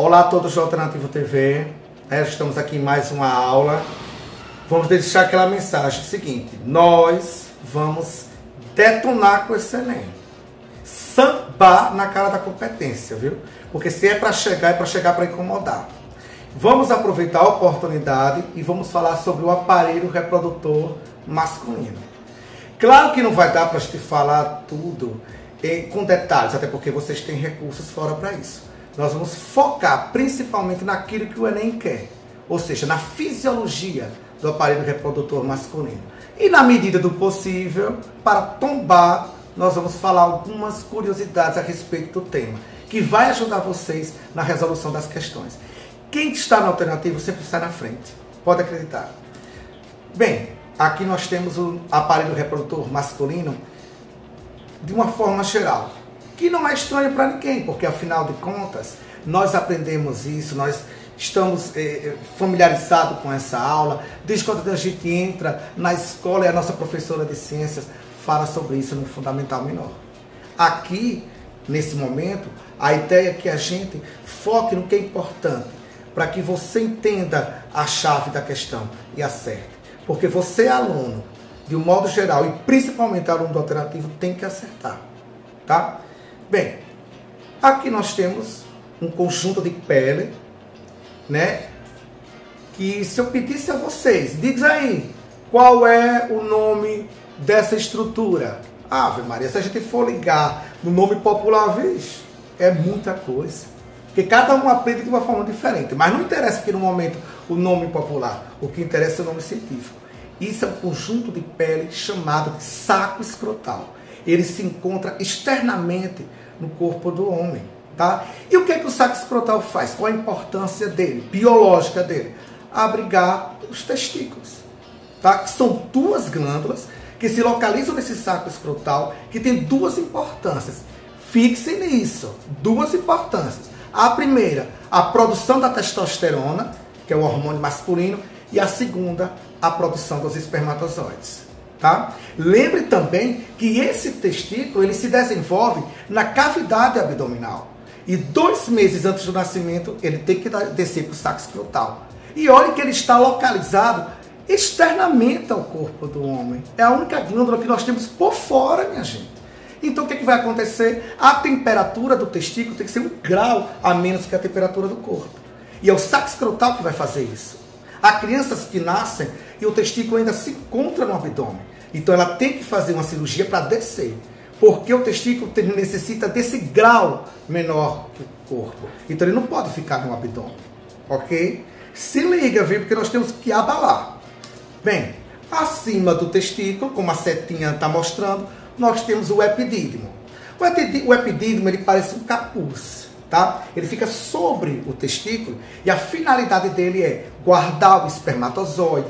Olá a todos do Alternativo TV, estamos aqui em mais uma aula. Vamos deixar aquela mensagem seguinte: nós vamos detonar com esse Enem, sambar na cara da competência, viu? Porque se é para chegar, para incomodar. Vamos aproveitar a oportunidade e vamos falar sobre o aparelho reprodutor masculino. Claro que não vai dar para a gente falar tudo com detalhes, até porque vocês têm recursos fora para isso. Nós vamos focar principalmente naquilo que o Enem quer, ou seja, na fisiologia do aparelho reprodutor masculino. E na medida do possível, para tombar, nós vamos falar algumas curiosidades a respeito do tema, que vai ajudar vocês na resolução das questões. Quem está na alternativa sempre está na frente, pode acreditar. Bem, aqui nós temos o aparelho reprodutor masculino de uma forma geral, que não é estranho para ninguém, porque afinal de contas, nós aprendemos isso, nós estamos familiarizados com essa aula, desde quando a gente entra na escola e a nossa professora de ciências fala sobre isso no Fundamental Menor. Aqui, nesse momento, a ideia é que a gente foque no que é importante, para que você entenda a chave da questão e acerte. Porque você, aluno, de um modo geral, e principalmente aluno do alternativo, tem que acertar, tá? Bem, aqui nós temos um conjunto de pele, né? Que se eu pedisse a vocês, diz aí, qual é o nome dessa estrutura? Ave Maria, se a gente for ligar no nome popular, vixe, é muita coisa. Porque cada um aprende de uma forma diferente. Mas não interessa aqui no momento o nome popular. O que interessa é o nome científico. Isso é um conjunto de pele chamado de saco escrotal. Ele se encontra externamente no corpo do homem, tá? E o que é que o saco escrotal faz? Qual a importância dele, biológica dele? Abrigar os testículos, tá? Que são duas glândulas que se localizam nesse saco escrotal, que tem duas importâncias. Fixem nisso, duas importâncias. A primeira, a produção da testosterona, que é o hormônio masculino, e a segunda, a produção dos espermatozoides. Tá? Lembre também que esse testículo ele se desenvolve na cavidade abdominal. E 2 meses antes do nascimento, ele tem que descer para o saco escrotal. E olhe que ele está localizado externamente ao corpo do homem. É a única glândula que nós temos por fora, minha gente. Então o que vai acontecer? A temperatura do testículo tem que ser 1 grau a menos que a temperatura do corpo. E é o saco escrotal que vai fazer isso. Há crianças que nascem e o testículo ainda se encontra no abdômen. Então ela tem que fazer uma cirurgia para descer. Porque o testículo necessita desse grau menor que o corpo. Então ele não pode ficar no abdômen. Ok? Se liga, viu? Porque nós temos que abalar. Bem, acima do testículo, como a setinha está mostrando, nós temos o epidídimo. O epidídimo ele parece um capuz, tá? Ele fica sobre o testículo e a finalidade dele é guardar o espermatozoide,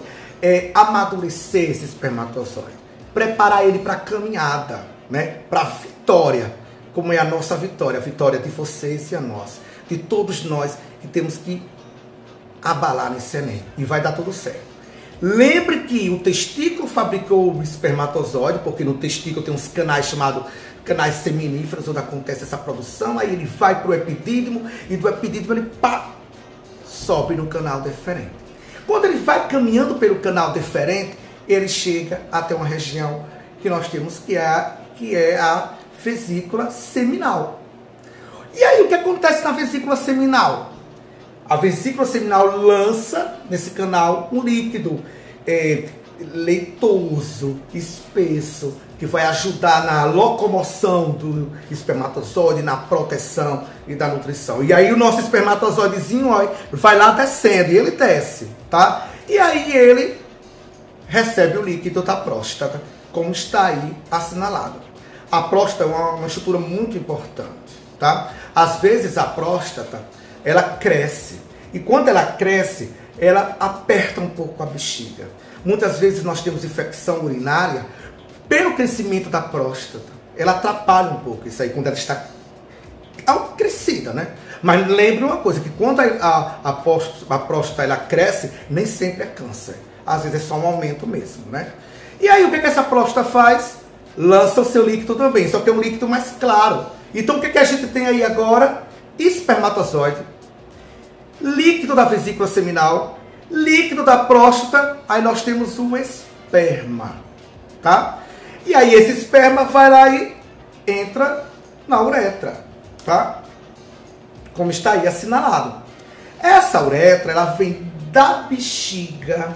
amadurecer esse espermatozoide, preparar ele para a caminhada, né? Para a vitória, como é a nossa vitória, a vitória de vocês e a nossa, de todos nós que temos que abalar nesse Enem e vai dar tudo certo. Lembre que o testículo fabricou o espermatozoide, porque no testículo tem uns canais chamados canais seminíferos, onde acontece essa produção, aí ele vai para o epidídimo, e do epidídimo ele sobe no canal deferente. Quando ele vai caminhando pelo canal deferente, ele chega até uma região que nós temos que é a vesícula seminal. E aí o que acontece na vesícula seminal? A vesícula seminal lança nesse canal um líquido leitoso, espesso, que vai ajudar na locomoção do espermatozoide, na proteção e da nutrição. E aí o nosso espermatozoidezinho vai lá descendo, e ele desce, tá? E aí ele recebe o líquido da próstata, como está aí assinalado. A próstata é uma estrutura muito importante, tá? Às vezes a próstata ela cresce. E quando ela cresce, ela aperta um pouco a bexiga. Muitas vezes nós temos infecção urinária pelo crescimento da próstata. Ela atrapalha um pouco isso aí, quando ela está crescida, né? Mas lembre uma coisa, que quando a próstata ela cresce, nem sempre é câncer. Às vezes é só um aumento mesmo, né? E aí o que essa próstata faz? Lança o seu líquido também, só que é um líquido mais claro. Então o que a gente tem aí agora? Espermatozoide. líquido da vesícula seminal, líquido da próstata, aí nós temos o esperma, tá? E aí esse esperma vai lá e entra na uretra, tá? Como está aí assinalado. Essa uretra, ela vem da bexiga,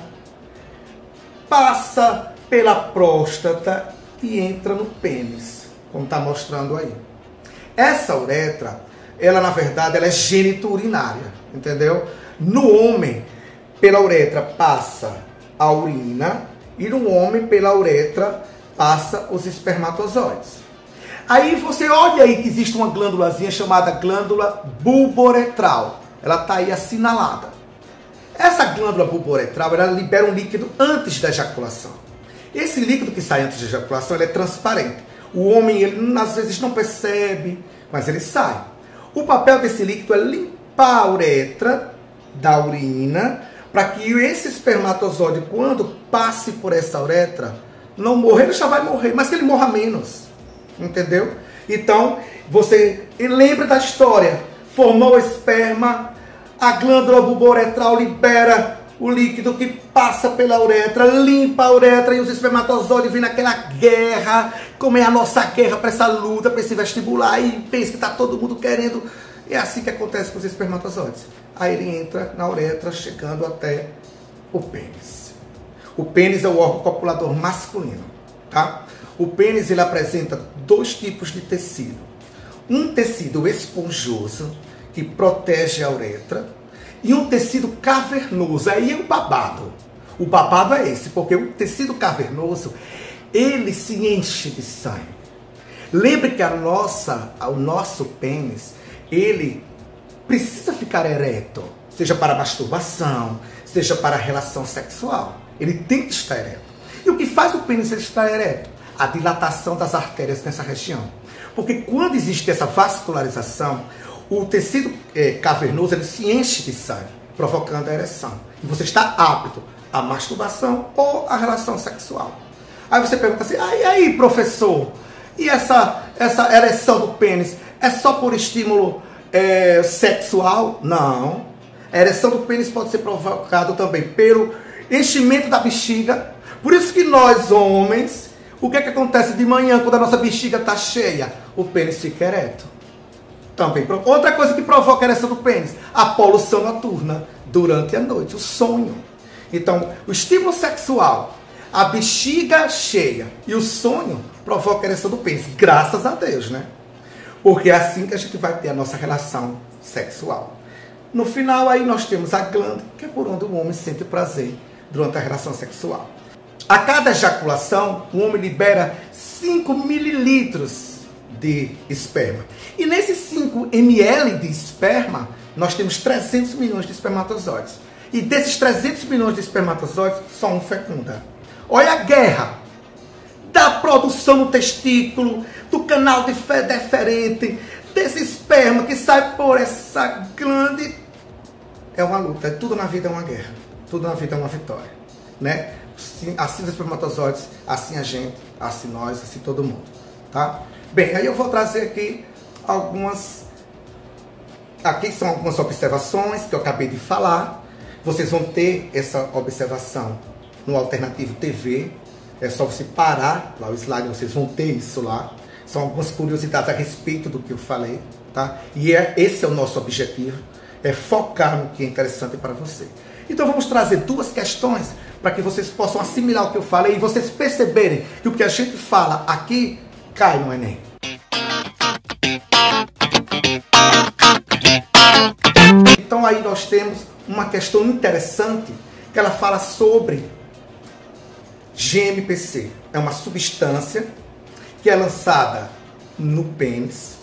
passa pela próstata e entra no pênis, como está mostrando aí. Essa uretra, ela na verdade, ela é genito-urinária, entendeu? No homem, pela uretra passa a urina e no homem, pela uretra, passa os espermatozoides. Aí você olha aí que existe uma glândulazinha chamada glândula bulboretral. Ela está aí assinalada. Essa glândula bulboretral, ela libera um líquido antes da ejaculação. Esse líquido que sai antes da ejaculação, ele é transparente. O homem, ele às vezes não percebe, mas ele sai. O papel desse líquido é limpar a uretra da urina, para que esse espermatozoide, quando passe por essa uretra, não morrer, ele já vai morrer, mas que ele morra menos. Entendeu? Então, você lembra da história. Formou o esperma, a glândula bulboretral libera o líquido que passa pela uretra, limpa a uretra e os espermatozoides vêm naquela guerra, como é a nossa guerra para essa luta, para esse vestibular, e pensa que está todo mundo querendo. É assim que acontece com os espermatozoides. Aí ele entra na uretra, chegando até o pênis. O pênis é o órgão copulador masculino, tá? O pênis, ele apresenta dois tipos de tecido. Um tecido esponjoso, que protege a uretra, e um tecido cavernoso, aí é o babado. O babado é esse, porque o tecido cavernoso, ele se enche de sangue. Lembre que o nosso pênis, ele precisa ficar ereto, seja para masturbação, seja para relação sexual. Ele tem que estar ereto. E o que faz o pênis estar ereto? A dilatação das artérias nessa região. Porque quando existe essa vascularização, o tecido cavernoso, ele se enche de sangue, provocando a ereção. E você está apto à masturbação ou à relação sexual. Aí você pergunta assim, e aí, professor, e essa ereção do pênis é só por estímulo sexual? Não. A ereção do pênis pode ser provocada também pelo enchimento da bexiga. Por isso que nós, homens, o que acontece de manhã quando a nossa bexiga está cheia? O pênis fica ereto. Também. Outra coisa que provoca a ereção do pênis, a poluição noturna durante a noite, o sonho. Então, o estímulo sexual, a bexiga cheia e o sonho provoca a ereção do pênis. Graças a Deus, né? Porque é assim que a gente vai ter a nossa relação sexual. No final, aí nós temos a glândula, que é por onde o homem sente prazer durante a relação sexual. A cada ejaculação, o homem libera 5 mililitros de esperma. E nesses 5 ml de esperma, nós temos 300 milhões de espermatozoides. E desses 300 milhões de espermatozoides, só um fecunda. Olha a guerra da produção no testículo, do canal deferente, desse esperma que sai por essa glande. É uma luta. Tudo na vida é uma guerra. Tudo na vida é uma vitória, né? Assim os espermatozoides, assim a gente, assim nós, assim todo mundo, tá? Bem, aí eu vou trazer aqui aqui são algumas observações que eu acabei de falar. Vocês vão ter essa observação no Alternativo TV. É só você parar lá o slide, vocês vão ter isso lá. São algumas curiosidades a respeito do que eu falei, tá? E esse é o nosso objetivo, é focar no que é interessante para você. Então vamos trazer 2 questões para que vocês possam assimilar o que eu falei e vocês perceberem que o que a gente fala aqui cai no Enem. Então aí nós temos uma questão interessante que ela fala sobre GMPC. É uma substância que é lançada no pênis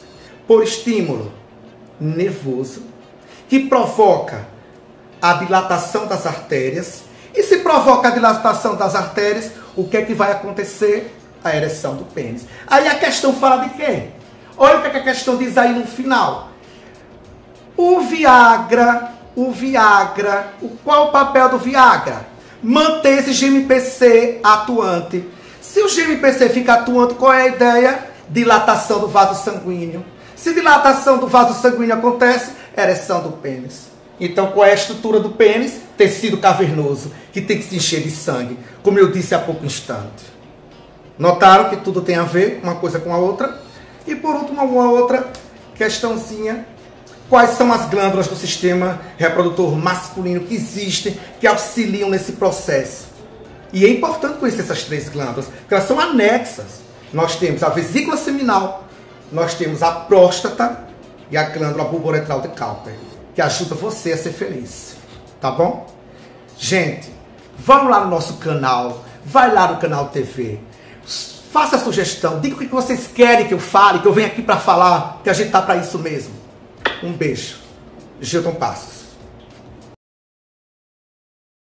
por estímulo nervoso que provoca a dilatação das artérias. E se provoca a dilatação das artérias, o que é que vai acontecer? A ereção do pênis. Aí a questão fala de quê? Olha o que a questão diz aí no final. O Viagra, qual o papel do Viagra? Manter esse GMPC atuante. Se o GMPC fica atuante, qual é a ideia? Dilatação do vaso sanguíneo. Se dilatação do vaso sanguíneo acontece, ereção do pênis. Então, qual é a estrutura do pênis? Tecido cavernoso, que tem que se encher de sangue, como eu disse há pouco instante. Notaram que tudo tem a ver uma coisa com a outra? E por último, uma outra questãozinha. Quais são as glândulas do sistema reprodutor masculino que existem, que auxiliam nesse processo? E é importante conhecer essas 3 glândulas, porque elas são anexas. Nós temos a vesícula seminal, nós temos a próstata e a glândula bulboretral de Cowper, que ajuda você a ser feliz. Tá bom? Gente, vamos lá no nosso canal, vai lá no canal TV, faça a sugestão, diga o que vocês querem que eu fale, que eu venha aqui para falar, que a gente tá para isso mesmo. Um beijo. Gilton Passos.